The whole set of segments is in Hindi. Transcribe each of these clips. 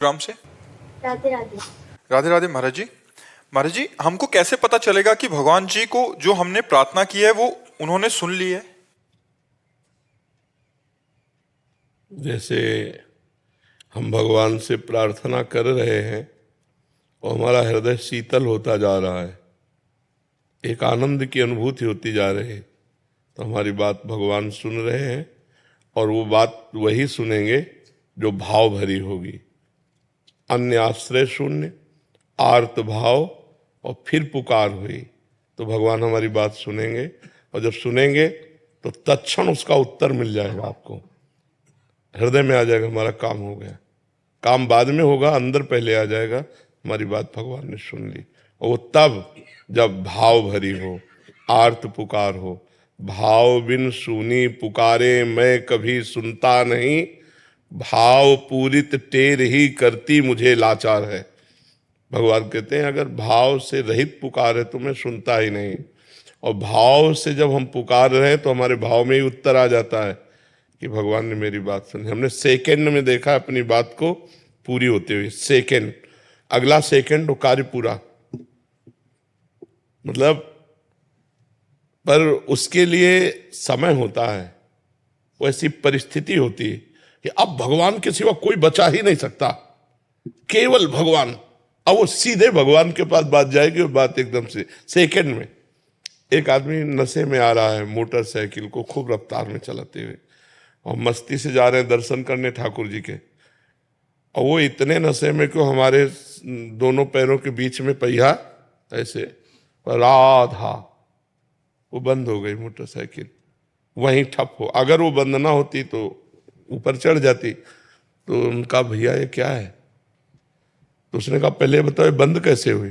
ग्राम से। राधे राधे। राधे राधे महाराज जी हमको कैसे पता चलेगा कि भगवान जी को जो हमने प्रार्थना की है वो उन्होंने सुन ली है? जैसे हम भगवान से प्रार्थना कर रहे हैं और हमारा हृदय शीतल होता जा रहा है, एक आनंद की अनुभूति होती जा रही है, तो हमारी बात भगवान सुन रहे हैं और वो बात वही सुनेंगे जो भाव भरी होगी। अन्य आश्रय शून्य, आर्त भाव और फिर पुकार हुई तो भगवान हमारी बात सुनेंगे, और जब सुनेंगे तो तत्क्षण उसका उत्तर मिल जाएगा, आपको हृदय में आ जाएगा, हमारा काम हो गया। काम बाद में होगा, अंदर पहले आ जाएगा, हमारी बात भगवान ने सुन ली। और वो तब जब भाव भरी हो, आर्त पुकार हो। भाव बिन सुनी पुकारे मैं कभी सुनता नहीं, भाव पूरित टेर ही करती मुझे लाचार है। भगवान कहते हैं अगर भाव से रहित पुकार है तो मैं सुनता ही नहीं, और भाव से जब हम पुकार रहे हैं तो हमारे भाव में ही उत्तर आ जाता है कि भगवान ने मेरी बात सुनी। हमने सेकंड में देखा अपनी बात को पूरी होते हुए, सेकंड, अगला सेकंड वो कार्य पूरा, मतलब पर उसके लिए समय होता है, वैसी परिस्थिति होती है कि अब भगवान के सिवा कोई बचा ही नहीं सकता, केवल भगवान। अब वो सीधे भगवान के पास बात जाएगी, और बात एकदम से सेकंड में। एक आदमी नशे में आ रहा है, मोटरसाइकिल को खूब रफ्तार में चलाते हुए, और मस्ती से जा रहे हैं दर्शन करने ठाकुर जी के, और वो इतने नशे में कि हमारे दोनों पैरों के बीच में पहिया ऐसे राधा, वो बंद हो गई मोटरसाइकिल, वहीं ठप हो। अगर वो बंद ना होती तो ऊपर चढ़ जाती। तो उनका भैया ये क्या है? तो उसने कहा पहले बताओ ये बंद कैसे हुई?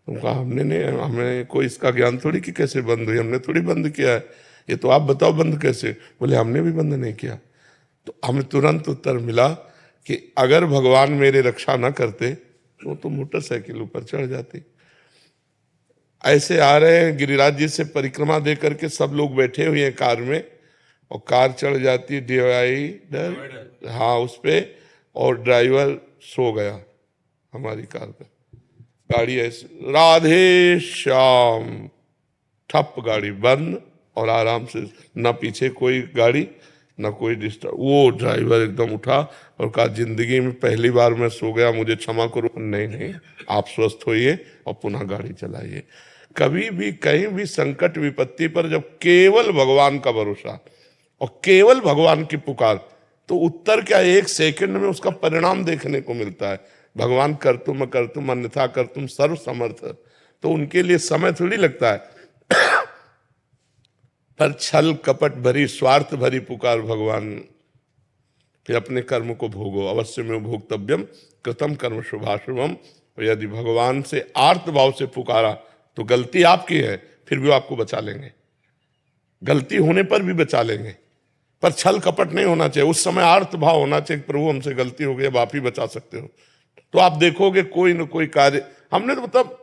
उनका हमने नहीं, हमें कोई इसका ज्ञान थोड़ी कि कैसे बंद हुई, हमने थोड़ी बंद किया है, ये तो आप बताओ बंद कैसे? बोले हमने भी बंद नहीं किया। तो हमें तुरंत उत्तर मिला कि अगर भगवान मेरे रक्षा न करते तो मोटरसाइकिल ऊपर चढ़ जाती। ऐसे आ रहे हैं गिरिराज जी से परिक्रमा दे करके, सब लोग बैठे हुए हैं कार में, और कार चढ़ जाती डिवाइडर, हाँ उस पे, और ड्राइवर सो गया हमारी कार का। गाड़ी ऐसे राधे श्याम, ठप गाड़ी बंद, और आराम से, ना पीछे कोई गाड़ी ना कोई डिस्टर्ब। वो ड्राइवर एकदम उठा और कहा जिंदगी में पहली बार मैं सो गया, मुझे क्षमा करो। नहीं नहीं, आप स्वस्थ होइए और पुनः गाड़ी चलाइए। कभी भी कहीं भी संकट विपत्ति पर जब केवल भगवान का भरोसा और केवल भगवान की पुकार, तो उत्तर क्या, एक सेकंड में उसका परिणाम देखने को मिलता है। भगवान करतुम अन्यथा करतुम सर्व समर्थ, तो उनके लिए समय थोड़ी लगता है। पर छल कपट भरी, स्वार्थ भरी पुकार भगवान, फिर अपने कर्म को भोगो, अवश्य में भोक्तव्यम कृतम कर्म शुभाशुभम। और यदि भगवान से आर्त भाव से पुकारा तो गलती आपकी है, फिर भी आपको बचा लेंगे, गलती होने पर भी बचा लेंगे, पर छल कपट नहीं होना चाहिए। उस समय आर्त भाव होना चाहिए, प्रभु हमसे गलती हो गई, अब आप ही बचा सकते हो। तो आप देखोगे कोई न कोई कार्य, हमने तो मतलब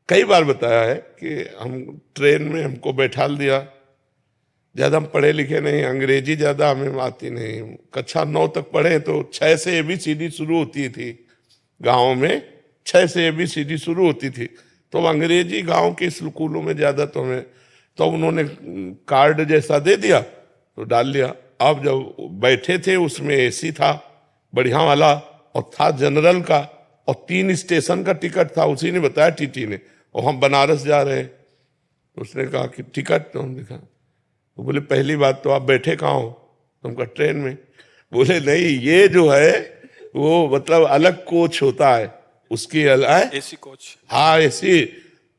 कई बार बताया है कि हम ट्रेन में हमको बैठा दिया, ज़्यादा हम पढ़े लिखे नहीं, अंग्रेजी ज़्यादा हमें आती नहीं, कक्षा 9 तक पढ़े, तो 6 से ABCD शुरू होती थी गाँव में, 6 से ABCD शुरू होती थी। तो अंग्रेजी गांव के स्कूलों में ज़्यादा तो हमें, तो उन्होंने कार्ड जैसा दे दिया तो डाल लिया। अब जब बैठे थे उसमें AC था बढ़िया वाला, और था जनरल का, और 3 स्टेशन का टिकट था, उसी ने बताया TT ने, और हम बनारस जा रहे हैं। उसने कहा कि टिकट, तो हम दिखा, तो बोले पहली बात तो आप बैठे कहाँ हो? तो हम कहा ट्रेन में। बोले नहीं, ये जो है वो मतलब अलग कोच होता है, उसकी अलग AC कोच, हाँ AC।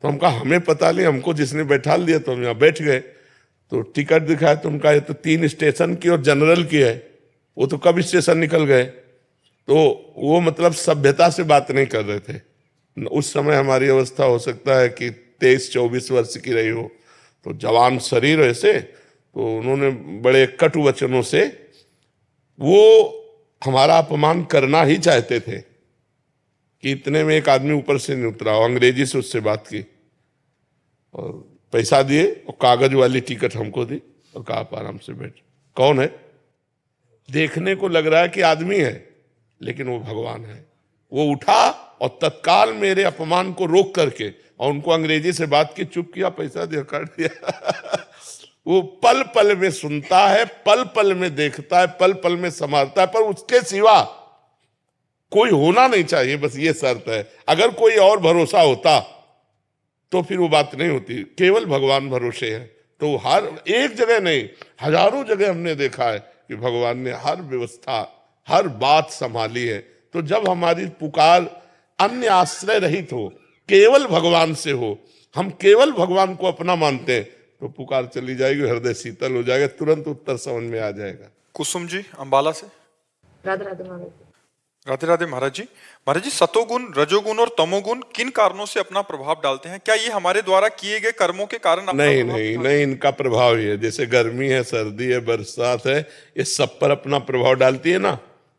तो हम कहा हमें पता नहीं, हमको जिसने बैठा दिया तो हम यहाँ बैठ गए। तो टिकट दिखाया तो उनका ये तो 3 स्टेशन की और जनरल की है, वो तो कब स्टेशन निकल गए। तो वो मतलब सभ्यता से बात नहीं कर रहे थे। उस समय हमारी अवस्था हो सकता है कि 23-24 वर्ष की रही हो, तो जवान शरीर ऐसे, तो उन्होंने बड़े कटु वचनों से वो हमारा अपमान करना ही चाहते थे कि इतने में एक आदमी ऊपर से नहीं उतरा, अंग्रेजी से उससे बात की और पैसा दिए और कागज वाली टिकट हमको दी और कहा आप आराम से बैठ। कौन है? देखने को लग रहा है कि आदमी है, लेकिन वो भगवान है। वो उठा और तत्काल मेरे अपमान को रोक करके, और उनको अंग्रेजी से बात की, चुप किया, पैसा दिया, काट दिया। वो पल पल में सुनता है, पल पल में देखता है, पल पल में संभालता है, पर उसके सिवा कोई होना नहीं चाहिए, बस ये शर्त है। अगर कोई और भरोसा होता तो फिर वो बात नहीं होती। केवल भगवान भरोसे है। तो हर एक जगह नहीं, हजारों जगह हमने देखा है कि भगवान ने हर व्यवस्था, हर बात संभाली है। तो जब हमारी पुकार अन्य आश्रय रहित हो, केवल भगवान से हो, हम केवल भगवान को अपना मानते हैं, तो पुकार चली जाएगी, हृदय शीतल हो जाएगा, तुरंत उत्तर समझ में आ जाएगा। कुसुम जी अंबाला से। राधे राधे महाराज। राधे राधे महाराज जी। महाराज जी, सतोगुण, रजोगुण और तमोगुण किन कारणों से अपना प्रभाव डालते हैं? क्या ये हमारे द्वारा किए गए कर्मों के कारण अपना नहीं प्रभाव नहीं दिखाते नहीं, इनका प्रभाव ही है। जैसे गर्मी है, सर्दी है, बरसात है, ये सब पर अपना प्रभाव डालती है ना।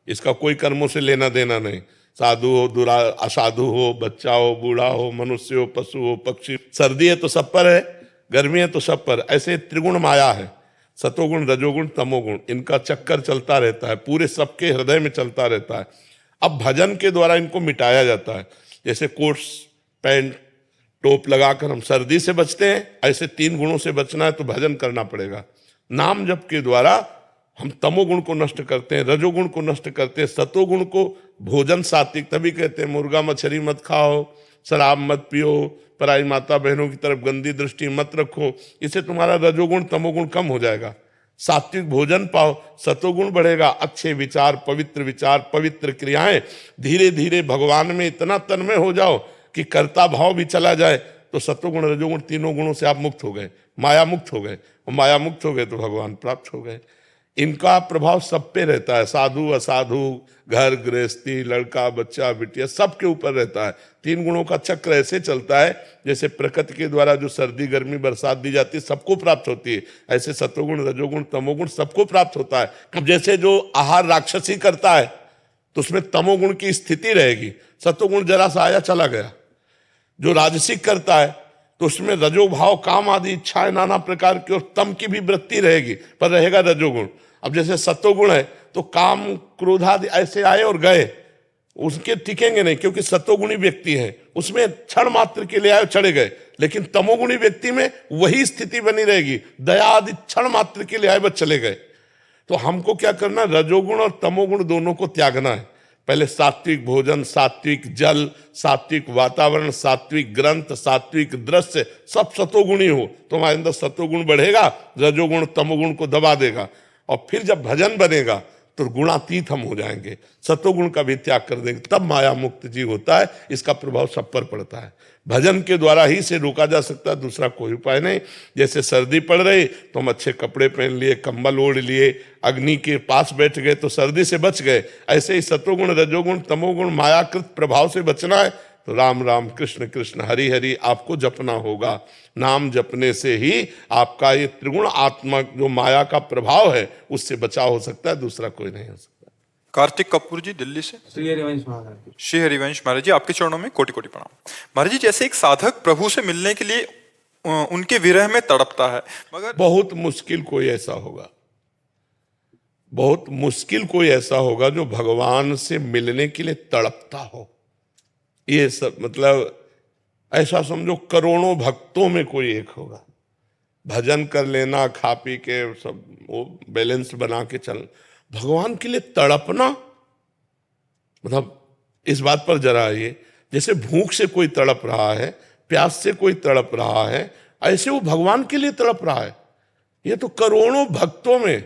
इसका कोई कर्मों से लेना देना नहीं। साधु हो, दुरा असाधु हो, बच्चा हो, बूढ़ा हो, मनुष्य हो, पशु हो, पक्षी, सर्दी है तो सब पर है, गर्मी है तो सब पर। ऐसे त्रिगुण माया है, सतोगुण, रजोगुण, तमोगुण, इनका चक्कर चलता रहता है, पूरे सबके हृदय में चलता रहता है। अब भजन के द्वारा इनको मिटाया जाता है। जैसे कोट्स, पैंट, टोप लगाकर हम सर्दी से बचते हैं, ऐसे 3 गुणों से बचना है तो भजन करना पड़ेगा। नाम जप के द्वारा हम तमोगुण को नष्ट करते हैं, रजोगुण को नष्ट करते हैं, सतोगुण को, भोजन सात्विक, तभी कहते हैं मुर्गा मछली मत खाओ, शराब मत पियो, पराई माता बहनों की तरफ गंदी दृष्टि मत रखो। इससे तुम्हारा रजोगुण तमोगुण कम हो जाएगा। सात्विक भोजन पाओ, सतोगुण बढ़ेगा, अच्छे विचार, पवित्र क्रियाएं, धीरे धीरे भगवान में इतना तन्मय हो जाओ कि कर्ता भाव भी चला जाए, तो सतोगुण, रजोगुण, तीनों गुणों से आप मुक्त हो गए, माया मुक्त हो गए। और माया मुक्त हो गए तो भगवान प्राप्त हो गए। इनका प्रभाव सब पे रहता है, साधु असाधु, घर गृहस्थी, लड़का बच्चा बिटिया, सबके ऊपर रहता है। 3 गुणों का चक्र ऐसे चलता है जैसे प्रकृति के द्वारा जो सर्दी गर्मी बरसात दी जाती है सबको प्राप्त होती है, ऐसे सतोगुण रजोगुण तमोगुण सबको प्राप्त होता है। अब जैसे जो आहार राक्षसी करता है तो उसमें तमोगुण की स्थिति रहेगी, सतोगुण जरा सा आया चला गया। जो राजसिक करता है तो उसमें रजोभाव, काम आदि इच्छाएं नाना प्रकार की, और तम की भी वृत्ति रहेगी, पर रहेगा रजोगुण। अब जैसे सतोगुण है तो काम क्रोध आदि ऐसे आए और गए, उसके टिकेंगे नहीं, क्योंकि सतोगुणी व्यक्ति है, उसमें क्षण मात्र के लिए आए चढ़े गए। लेकिन तमोगुणी व्यक्ति में वही स्थिति बनी रहेगी, दया आदि क्षण मात्र के लिए आए बस चले गए। तो हमको क्या करना, रजोगुण और तमोगुण दोनों को त्यागना है। पहले सात्विक भोजन, सात्विक जल, सात्विक वातावरण, सात्विक ग्रंथ, सात्विक दृश्य, सब सतोगुणी हो तो हमारे अंदर सतोगुण बढ़ेगा, रजोगुण तमोगुण को दबा देगा। और फिर जब भजन बनेगा तो गुणातीत हम हो जाएंगे, सतोगुण का भी त्याग कर देंगे, तब माया मुक्त जीव होता है। इसका प्रभाव सब पर पड़ता है। भजन के द्वारा ही से रोका जा सकता है, दूसरा कोई उपाय नहीं। जैसे सर्दी पड़ रही तो हम अच्छे कपड़े पहन लिए, कंबल ओढ़ लिए, अग्नि के पास बैठ गए तो सर्दी से बच गए। ऐसे ही सतोगुण रजोगुण तमोगुण मायाकृत प्रभाव से बचना है तो राम राम कृष्ण कृष्ण हरि हरि आपको जपना होगा। नाम जपने से ही आपका ये त्रिगुण आत्मा जो माया का प्रभाव है उससे बचाव हो सकता है, दूसरा कोई नहीं हो सकता। कार्तिक कपूर जी दिल्ली से। श्री हरिवंश महाराज। श्री हरिवंश महाराज जी, आपके चरणों में कोटि कोटि प्रणाम। महाराज जी, जैसे एक साधक प्रभु से मिलने के लिए उनके विरह में तड़पता है, मगर बहुत मुश्किल कोई ऐसा होगा, बहुत मुश्किल कोई ऐसा होगा जो भगवान से मिलने के लिए तड़पता हो। ये सब मतलब ऐसा समझो करोड़ों भक्तों में कोई एक होगा। भजन कर लेना, खा पी के सब वो बैलेंस बना के चल, भगवान के लिए तड़पना, मतलब इस बात पर जरा आइए, जैसे भूख से कोई तड़प रहा है, प्यास से कोई तड़प रहा है, ऐसे वो भगवान के लिए तड़प रहा है। ये तो करोड़ों भक्तों में,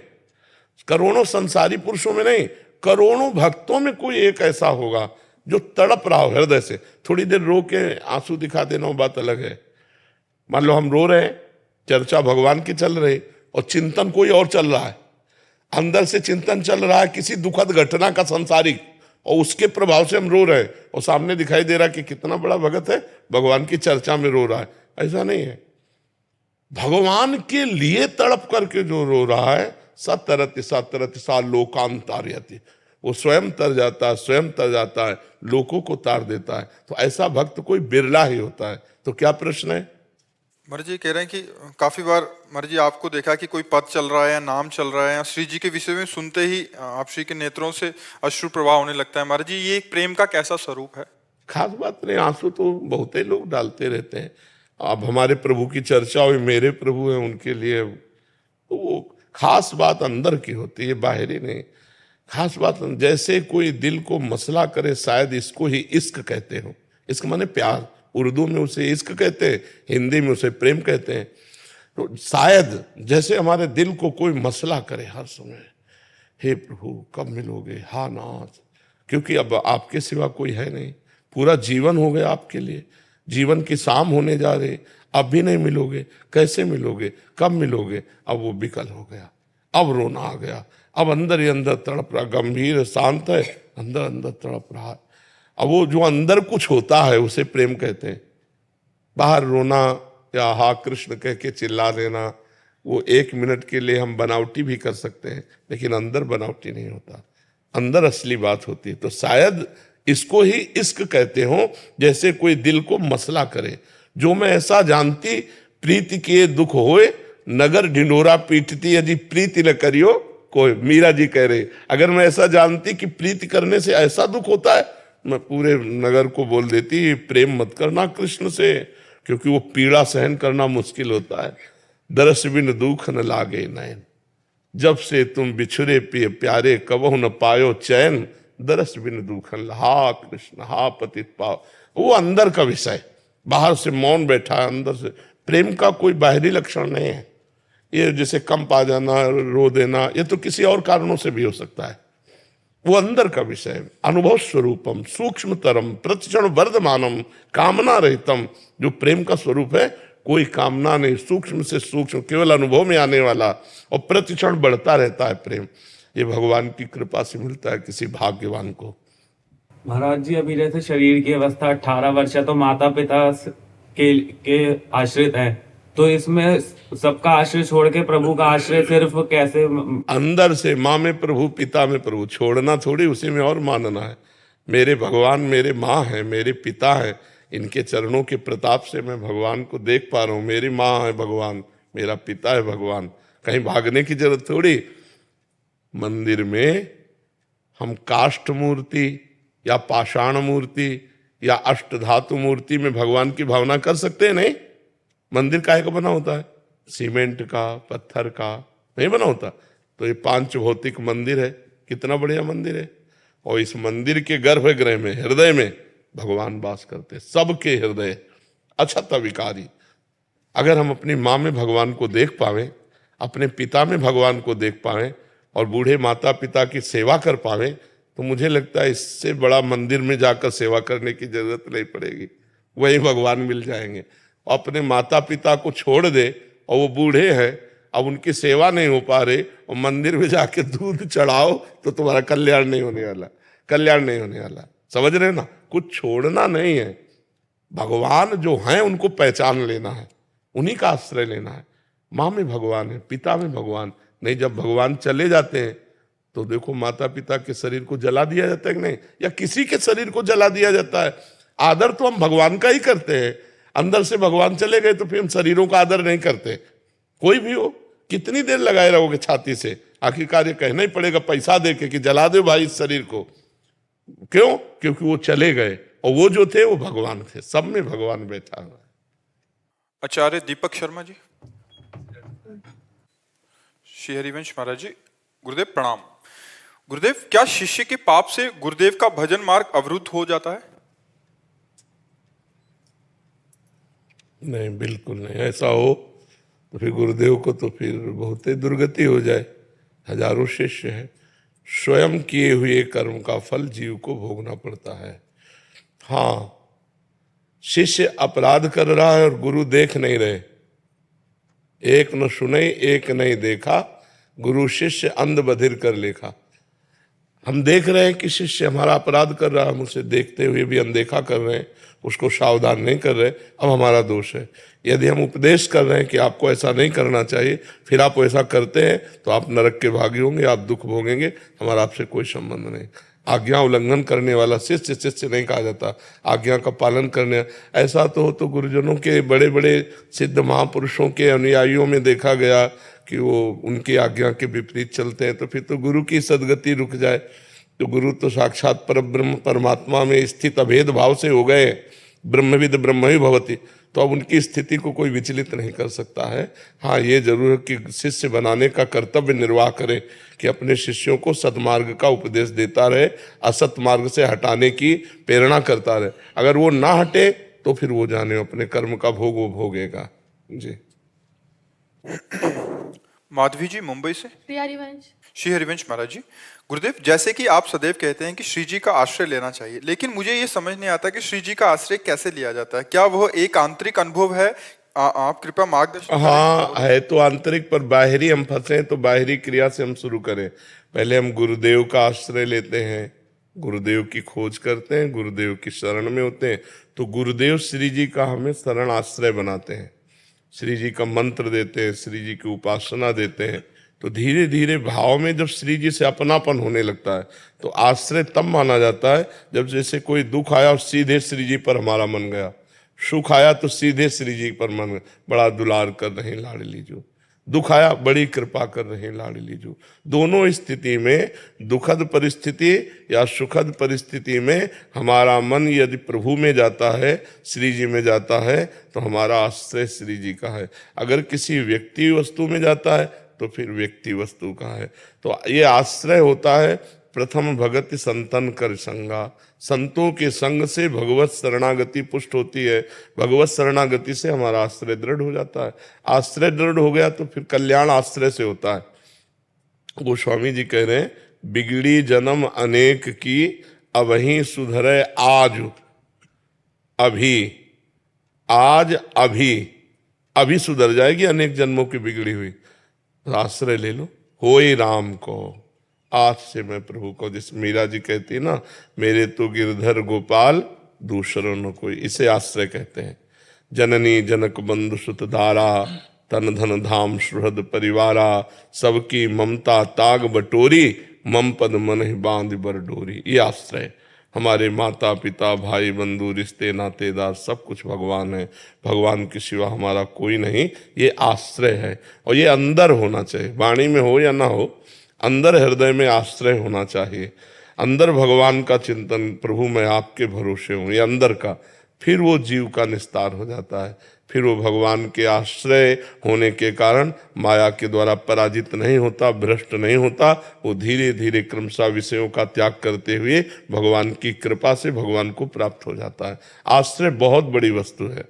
करोड़ों संसारी पुरुषों में नहीं, करोड़ों भक्तों में कोई एक ऐसा होगा जो तड़प रहा हो हृदय से। थोड़ी देर रो के आंसू दिखा देना वो बात अलग है। मान लो हम रो रहे हैं, चर्चा भगवान की चल रही और चिंतन कोई और चल रहा है, अंदर से चिंतन चल रहा है किसी दुखद घटना का संसारिक, और उसके प्रभाव से हम रो रहे हैं, और सामने दिखाई दे रहा है कि कितना बड़ा भगत है, भगवान की चर्चा में रो रहा है। ऐसा नहीं है। भगवान के लिए तड़प करके जो रो रहा है, सतरति सतरति सा लोकांतार्यति, वो स्वयं तर जाता है, स्वयं तर जाता है, लोगों को तार देता है। तो ऐसा भक्त कोई बिरला ही होता है। तो क्या प्रश्न है? महाराज जी कह रहे हैं कि काफी बार महाराज जी आपको देखा कि कोई पद चल रहा है या नाम चल रहा है या श्री जी के विषय में सुनते ही आप श्री के नेत्रों से अश्रु प्रवाह होने लगता है। महाराज जी ये एक प्रेम का कैसा स्वरूप है? खास बात नहीं, आंसू तो बहुत ही लोग डालते रहते हैं। अब हमारे प्रभु की चर्चा हुई, मेरे प्रभु हैं, उनके लिए तो वो खास बात अंदर की होती है, बाहरी नहीं। खास बात जैसे कोई दिल को मसला करे, शायद इसको ही इश्क कहते हो। इश्क माने प्यार, उर्दू में उसे इश्क कहते हैं, हिंदी में उसे प्रेम कहते हैं। तो शायद जैसे हमारे दिल को कोई मसला करे हर समय, हे प्रभु कब मिलोगे, हा नाथ, क्योंकि अब आपके सिवा कोई है नहीं, पूरा जीवन हो गया आपके लिए, जीवन की शाम होने जा रही, अब भी नहीं मिलोगे, कैसे मिलोगे, कब मिलोगे। अब वो विकल हो गया, अब रोना आ गया, अब अंदर ही अंदर तड़प रहा, गंभीर शांत है, अंदर अंदर तड़प रहा है। अब वो जो अंदर कुछ होता है उसे प्रेम कहते हैं। बाहर रोना या हा कृष्ण कह के चिल्ला देना, वो 1 मिनट के लिए हम बनावटी भी कर सकते हैं, लेकिन अंदर बनावटी नहीं होता, अंदर असली बात होती है। तो शायद इसको ही इश्क कहते हो, जैसे कोई दिल को मसला करे। जो मैं ऐसा जानती प्रीति के दुख होए, नगर ढिंडोरा पीटती यदि प्रीति न करियो कोई। मीरा जी कह रहे, अगर मैं ऐसा जानती कि प्रीति करने से ऐसा दुख होता है, मैं पूरे नगर को बोल देती प्रेम मत करना कृष्ण से, क्योंकि वो पीड़ा सहन करना मुश्किल होता है। दरस बिन दुख न लागे नैन, जब से तुम बिछुरे पिए प्यारे, कबहु न पायो चैन, दरस बिन दुखन, हा कृष्ण हा पतित पाव। वो अंदर का विषय, बाहर से मौन बैठा है, अंदर से प्रेम का कोई बाहरी लक्षण नहीं है। ये जैसे कंप आ जाना, रो देना, ये तो किसी और कारणों से भी हो सकता है। वो अंदर का विषय, अनुभव स्वरूपम सूक्ष्मतरम प्रतिक्षण वर्धमानम कामना रहितम। जो प्रेम का स्वरूप है, कोई कामना नहीं, सूक्ष्म से सूक्ष्म, केवल अनुभव में आने वाला, और प्रतिक्षण बढ़ता रहता है प्रेम। ये भगवान की कृपा से मिलता है किसी भाग्यवान को। महाराज जी अभी जैसे शरीर की अवस्था 18 वर्ष है, तो माता पिता के आश्रित है, तो इसमें सबका आश्रय छोड़ के प्रभु का आश्रय सिर्फ कैसे? अंदर से माँ में प्रभु, पिता में प्रभु, छोड़ना थोड़ी, उसी में और मानना है। मेरे भगवान मेरे माँ है, मेरे पिता है, इनके चरणों के प्रताप से मैं भगवान को देख पा रहा हूँ। मेरी माँ है भगवान, मेरा पिता है भगवान, कहीं भागने की जरूरत थोड़ी। मंदिर में हम काष्ठ मूर्ति या पाषाण मूर्ति या अष्टधातु मूर्ति में भगवान की भावना कर सकते हैं? नहीं। मंदिर काहे का बना होता है? सीमेंट का, पत्थर का नहीं बना होता। तो ये 5 भौतिक मंदिर है, कितना बढ़िया मंदिर है। और इस मंदिर के गर्भगृह में, हृदय में भगवान वास करते, सबके हृदय अछत विकारी। अगर हम अपनी माँ में भगवान को देख पावे, अपने पिता में भगवान को देख पावे, और बूढ़े माता पिता की सेवा कर पावे, तो मुझे लगता है इससे बड़ा मंदिर में जाकर सेवा करने की जरूरत नहीं पड़ेगी, वही भगवान मिल जाएंगे। अपने माता पिता को छोड़ दे और वो बूढ़े हैं, अब उनकी सेवा नहीं हो पा रहे, और मंदिर में जाके दूध चढ़ाओ तो तुम्हारा कल्याण नहीं होने वाला, कल्याण नहीं होने वाला। समझ रहे हो ना? कुछ छोड़ना नहीं है, भगवान जो हैं उनको पहचान लेना है, उन्हीं का आश्रय लेना है। माँ में भगवान है, पिता में भगवान नहीं। जब भगवान चले जाते हैं तो देखो, माता पिता के शरीर को जला दिया जाता है कि नहीं, या किसी के शरीर को जला दिया जाता है। आदर तो हम भगवान का ही करते हैं, अंदर से भगवान चले गए तो फिर हम शरीरों का आदर नहीं करते। कोई भी हो, कितनी देर लगाए रहोगे छाती से? आखिरकार ये कहना ही पड़ेगा पैसा देके कि जला दो भाई इस शरीर को। क्यों? क्योंकि वो चले गए, और वो जो थे वो भगवान थे, सब में भगवान बैठा हुआ है। आचार्य दीपक शर्मा जी। श्री हरिवंश महाराज जी, गुरुदेव प्रणाम। गुरुदेव, क्या शिष्य के पाप से गुरुदेव का भजन मार्ग अवरुद्ध हो जाता है? नहीं, बिल्कुल नहीं। ऐसा हो तो फिर गुरुदेव को तो फिर बहुत ही दुर्गति हो जाए। हजारों शिष्य हैं, स्वयं किए हुए कर्म का फल जीव को भोगना पड़ता है। हाँ, शिष्य अपराध कर रहा है और गुरु देख नहीं रहे। एक न सुने एक नहीं देखा, गुरु शिष्य अंध बधिर कर लेखा। हम देख रहे हैं कि शिष्य हमारा अपराध कर रहा है, हम उसे देखते हुए भी अनदेखा कर रहे हैं, उसको सावधान नहीं कर रहे, अब हमारा दोष है। यदि हम उपदेश कर रहे हैं कि आपको ऐसा नहीं करना चाहिए, फिर आप ऐसा करते हैं, तो आप नरक के भागी होंगे, आप दुख भोगेंगे, हमारा आपसे कोई संबंध नहीं। आज्ञा उल्लंघन करने वाला शिष्य शिष्य नहीं कहा जाता, आज्ञा का पालन करने। ऐसा तो गुरुजनों के बड़े बड़े सिद्ध महापुरुषों के अनुयायियों में देखा गया कि वो उनकी आज्ञा के विपरीत चलते हैं, तो फिर तो गुरु की सदगति रुक जाए। तो गुरु तो साक्षात परब्रह्म परमात्मा में स्थित अभेद भाव से हो गए, ब्रह्मविद ब्रह्म ही भवति, तो अब उनकी स्थिति को कोई विचलित नहीं कर सकता है। हाँ, ये जरूर है कि शिष्य बनाने का कर्तव्य निर्वाह करे, कि अपने शिष्यों को सतमार्ग का उपदेश देता रहे, असत मार्ग से हटाने की प्रेरणा करता रहे। अगर वो ना हटे तो फिर वो जाने अपने कर्म का भोग वो भोगेगा। जी। माधवी जी मुंबई से। श्री हरिवंश। श्री हरिवंश महाराज जी, गुरुदेव, जैसे कि आप सदैव कहते हैं कि श्री जी का आश्रय लेना चाहिए, लेकिन मुझे ये समझ नहीं आता कि श्री जी का आश्रय कैसे लिया जाता है। क्या वह एक आंतरिक अनुभव है? आप कृपया मार्गदर्शन करें। हाँ, है तो आंतरिक, पर बाहरी हम फंसे तो बाहरी क्रिया से हम शुरू करें। पहले हम गुरुदेव का आश्रय लेते हैं, गुरुदेव की खोज करते हैं, गुरुदेव की शरण में होते हैं, तो गुरुदेव श्री जी का हमें शरण आश्रय बनाते हैं, श्री जी का मंत्र देते हैं, श्री जी की उपासना देते हैं। तो धीरे धीरे भाव में जब श्री जी से अपनापन होने लगता है तो आश्रय तब माना जाता है जब जैसे कोई दुख आया और सीधे श्री जी पर हमारा मन गया, सुख आया तो सीधे श्री जी पर मन गया, बड़ा दुलार कर रहे लाडली जो, दुख आया बड़ी कृपा कर रहे लाडली जो। दोनों स्थिति में, दुखद परिस्थिति या सुखद परिस्थिति में, हमारा मन यदि प्रभु में जाता है, श्री जी में जाता है, तो हमारा आश्रय श्री जी का है। अगर किसी व्यक्ति वस्तु में जाता है तो फिर व्यक्ति वस्तु का है। तो ये आश्रय होता है प्रथम भगति संतन कर संगा, संतों के संग से भगवत शरणागति पुष्ट होती है, भगवत शरणागति से हमारा आश्रय दृढ़ हो जाता है। आश्रय दृढ़ हो गया तो फिर कल्याण आश्रय से होता है। गोस्वामी जी कह रहे हैं, बिगड़ी जन्म अनेक की अबहीं सुधरे आज अभी, आज अभी, अभी सुधर जाएगी अनेक जन्मों की बिगड़ी हुई। तो आश्रय ले लो, होए राम को, आज से मैं प्रभु को, जिस मीरा जी कहती है ना, मेरे तो गिरधर गोपाल दूसरों न कोई, इसे आश्रय कहते हैं। जननी जनक बंधु सुत धारा, तन धन धाम सुहृद परिवारा, सबकी ममता ताग बटोरी, मम पद मन ही बांध बर डोरी। ये आश्रय। हमारे माता पिता भाई बंधु रिश्ते नातेदार सब कुछ भगवान है, भगवान के सिवा हमारा कोई नहीं, ये आश्रय है। और ये अंदर होना चाहिए, वाणी में हो या ना हो, अंदर हृदय में आश्रय होना चाहिए। अंदर भगवान का चिंतन, प्रभु मैं आपके भरोसे हूँ, ये अंदर का, फिर वो जीव का निस्तार हो जाता है। फिर वो भगवान के आश्रय होने के कारण माया के द्वारा पराजित नहीं होता, भ्रष्ट नहीं होता, वो धीरे धीरे क्रमशः विषयों का त्याग करते हुए भगवान की कृपा से भगवान को प्राप्त हो जाता है। आश्रय बहुत बड़ी वस्तु है।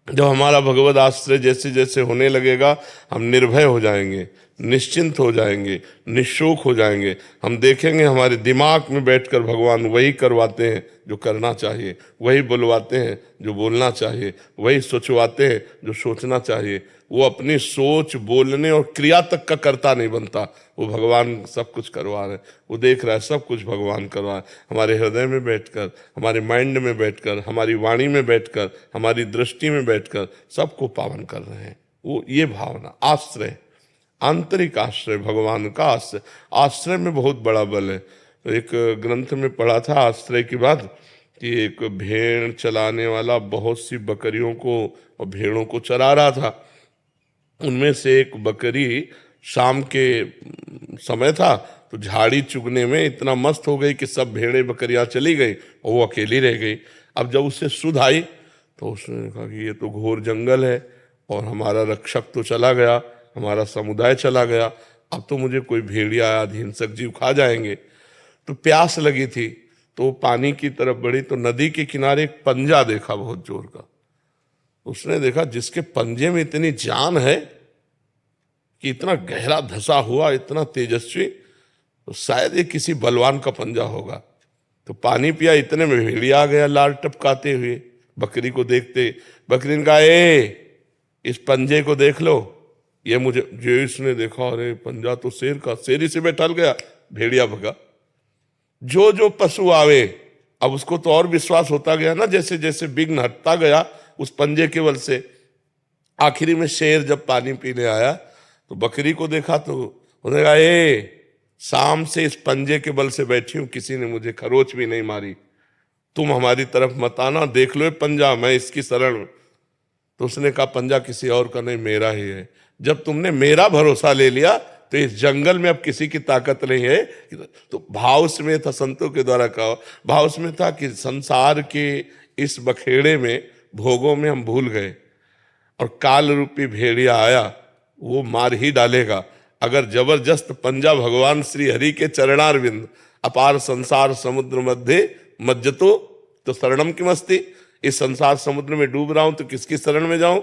जब हमारा भगवत आश्रय जैसे जैसे होने लगेगा, हम निर्भय हो जाएंगे, निश्चिंत हो जाएंगे, निशोक हो जाएंगे। हम देखेंगे हमारे दिमाग में बैठकर भगवान वही करवाते हैं जो करना चाहिए, वही बुलवाते हैं जो बोलना चाहिए, वही सोचवाते हैं जो सोचना चाहिए। वो अपनी सोच, बोलने और क्रिया तक का कर्ता नहीं बनता, वो भगवान सब कुछ करवा रहे, वो देख रहा है, सब कुछ भगवान करवा रहे। हमारे हृदय में बैठकर, हमारे माइंड में बैठकर, हमारी वाणी में बैठकर, हमारी दृष्टि में बैठकर सबको पावन कर रहे हैं। वो ये भावना आश्रय, आंतरिक आश्रय, भगवान का आश्रय। आश्रय में बहुत बड़ा बल है। तो एक ग्रंथ में पढ़ा था आश्रय की बात, कि एक भेड़ चलाने वाला बहुत सी बकरियों को और भेड़ों को चरा रहा था। उनमें से एक बकरी शाम के समय था तो झाड़ी चुगने में इतना मस्त हो गई कि सब भेड़ें बकरियां चली गई और वो अकेली रह गई। अब जब उसे सुध आई तो उसने कहा कि ये तो घोर जंगल है और हमारा रक्षक तो चला गया, हमारा समुदाय चला गया, अब तो मुझे कोई भेड़िया आदि हिंसक जीव खा जाएंगे। तो प्यास लगी थी तो पानी की तरफ बढ़ी तो नदी के किनारे एक पंजा देखा बहुत जोर का। उसने देखा जिसके पंजे में इतनी जान है कि इतना गहरा धंसा हुआ, इतना तेजस्वी, तो शायद ये किसी बलवान का पंजा होगा। तो पानी पिया, इतने में भेड़िया आ गया लाल टपकाते हुए, बकरी को देखते। बकरी ने कहा, ए इस पंजे को देख लो। ये मुझे, जो इसने देखा, अरे पंजा तो शेर का, शेर से बैठल गया, भेड़िया भगा। जो जो पशु आवे, अब उसको तो और विश्वास होता गया ना, जैसे जैसे विघ्न हटता गया उस पंजे के बल से। आखिरी में शेर जब पानी पीने आया तो बकरी को देखा तो उसने कहा, ए शाम से इस पंजे के बल से बैठी हूं, किसी ने मुझे खरोच भी नहीं मारी। तुम हमारी तरफ मत आना, देख लो ये पंजा, मैं इसकी शरण में। तो उसने कहा पंजा किसी और का नहीं, मेरा ही है। जब तुमने मेरा भरोसा ले लिया तो इस जंगल में अब किसी की ताकत नहीं है। तो भाव उसमें था, संतों के द्वारा कहा भाव उसमें था कि संसार के इस बखेड़े में, भोगों में हम भूल गए, और काल रूपी भेड़िया आया, वो मार ही डालेगा। अगर जबरदस्त पंजा भगवान श्री हरि के चरणारविंद, अपार संसार समुद्र मध्य मज्जतो तो शरणम किमस्ति, इस संसार समुद्र में डूब रहा हूं तो किसकी शरण में जाऊं?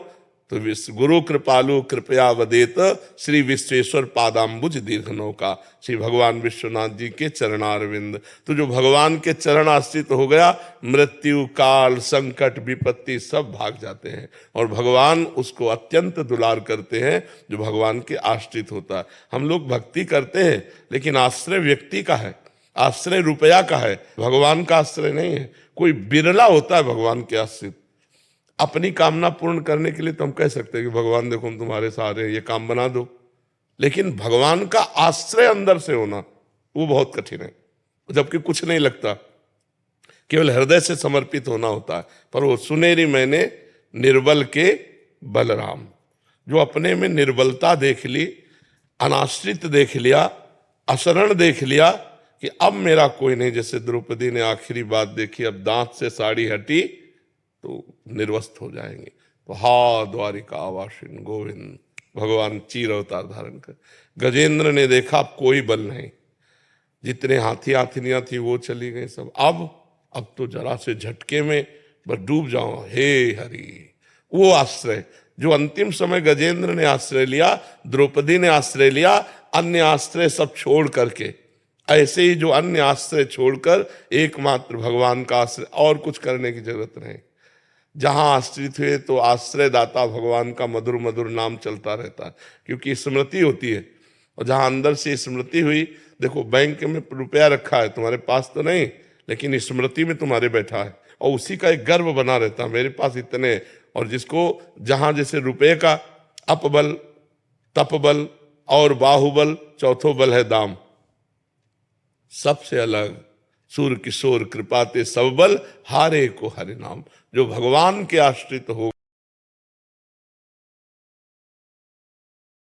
तो गुरु कृपालु कृपया वदेत श्री विश्वेश्वर पादाम्बुज दीर्घ नौका, श्री भगवान विश्वनाथ जी के चरणारविंद। तो जो भगवान के चरण आश्रित हो गया, मृत्यु काल संकट विपत्ति सब भाग जाते हैं, और भगवान उसको अत्यंत दुलार करते हैं जो भगवान के आश्रित होता है। हम लोग भक्ति करते हैं लेकिन आश्रय व्यक्ति का है, आश्रय रुपया का है, भगवान का आश्रय नहीं है। कोई बिरला होता है भगवान के आश्रित। अपनी कामना पूर्ण करने के लिए तो हम कह सकते हैं कि भगवान देखो हम तुम्हारे सहारे हैं, ये काम बना दो, लेकिन भगवान का आश्रय अंदर से होना वो बहुत कठिन है, जबकि कुछ नहीं लगता, केवल हृदय से समर्पित होना होता है। पर वो सुनेरी मैंने निर्बल के बलराम, जो अपने में निर्बलता देख ली, अनाश्रित देख लिया, अशरण देख लिया कि अब मेरा कोई नहीं। जैसे द्रौपदी ने आखिरी बात देखी, अब दांत से साड़ी हटी तो निर्वस्त हो जाएंगे। तो हा द्वारिका आवासिन गोविंद, भगवान चीर अवतार धारण कर। गजेंद्र ने देखा अब कोई बल नहीं, जितने हाथी हाथिनियां थी वो चली गई सब। अब तो जरा से झटके में बस डूब जाओ, हे हरि। वो आश्रय जो अंतिम समय गजेंद्र ने आश्रय लिया, द्रौपदी ने आश्रय लिया, अन्य आश्रय सब छोड़ करके, ऐसे ही जो अन्य आश्रय छोड़कर एकमात्र भगवान का आश्रय, और कुछ करने की जरूरत नहीं। जहां आश्रित हुए तो आश्रय दाता भगवान का मधुर मधुर नाम चलता रहता है, क्योंकि स्मृति होती है। और जहां अंदर से स्मृति हुई, देखो बैंक में रुपया रखा है, तुम्हारे पास तो नहीं, लेकिन स्मृति में तुम्हारे बैठा है, और उसी का एक गर्व बना रहता है, मेरे पास इतने। और जिसको जहां जैसे रुपये का अपबल, तपबल और बाहुबल, चौथो बल है दाम, सबसे अलग सूर किशोर कृपाते सब बल, हारे को हरि नाम। जो भगवान के आश्रित हो